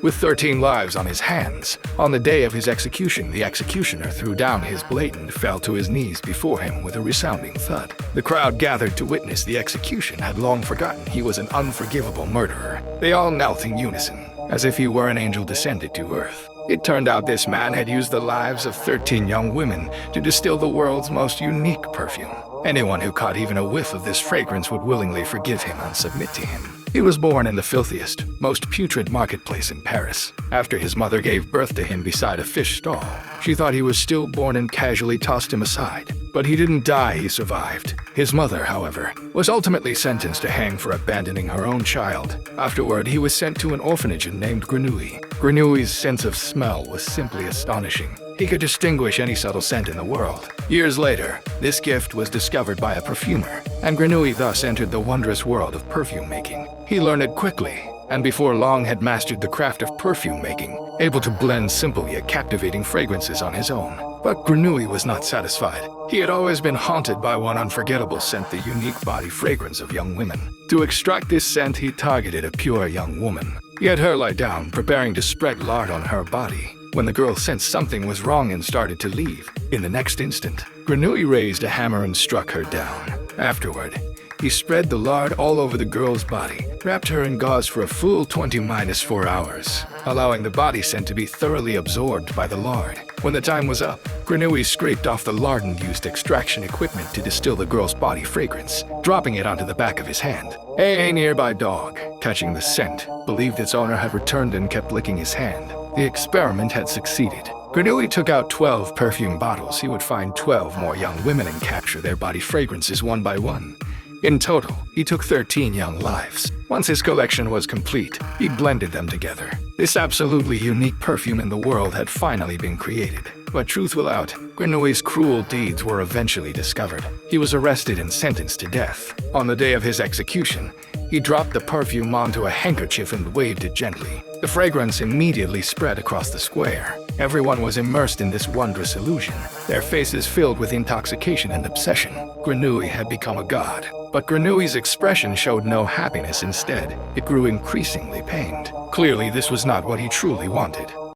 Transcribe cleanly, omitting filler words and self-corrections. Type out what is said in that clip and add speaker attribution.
Speaker 1: with 13 lives on his hands. On the day of his execution, the executioner threw down his blade and fell to his knees before him with a resounding thud. The crowd gathered to witness the execution had long forgotten he was an unforgivable murderer. They all knelt in unison, as if he were an angel descended to earth. It turned out this man had used the lives of 13 young women to distill the world's most unique perfume. Anyone who caught even a whiff of this fragrance would willingly forgive him and submit to him. He was born in the filthiest, most putrid marketplace in Paris. After his mother gave birth to him beside a fish stall, she thought he was stillborn and casually tossed him aside. But he didn't die, he survived. His mother, however, was ultimately sentenced to hang for abandoning her own child. Afterward, he was sent to an orphanage and named Grenouille. Grenouille's sense of smell was simply astonishing. He could distinguish any subtle scent in the world. Years later, this gift was discovered by a perfumer, and Grenouille thus entered the wondrous world of perfume making. He learned it quickly, and before long had mastered the craft of perfume making, able to blend simple yet captivating fragrances on his own. But Grenouille was not satisfied. He had always been haunted by one unforgettable scent, the unique body fragrance of young women. To extract this scent, he targeted a pure young woman. He had her lie down, preparing to spread lard on her body, when the girl sensed something was wrong and started to leave. In the next instant, Grenouille raised a hammer and struck her down. Afterward, he spread the lard all over the girl's body, wrapped her in gauze for a full 20-4 hours, allowing the body scent to be thoroughly absorbed by the lard. When the time was up, Grenouille scraped off the lard and used extraction equipment to distill the girl's body fragrance, dropping it onto the back of his hand. A nearby dog, catching the scent, believed its owner had returned and kept licking his hand. The experiment had succeeded. Grenouille took out 12 perfume bottles. He would find 12 more young women and capture their body fragrances one by one. In total, he took 13 young lives. Once his collection was complete, he blended them together. This absolutely unique perfume in the world had finally been created. But truth will out, Grenouille's cruel deeds were eventually discovered. He was arrested and sentenced to death. On the day of his execution, he dropped the perfume onto a handkerchief and waved it gently. The fragrance immediately spread across the square. Everyone was immersed in this wondrous illusion, their faces filled with intoxication and obsession. Grenouille had become a god. But Grenouille's expression showed no happiness. Instead, it grew increasingly pained. Clearly, this was not what he truly wanted.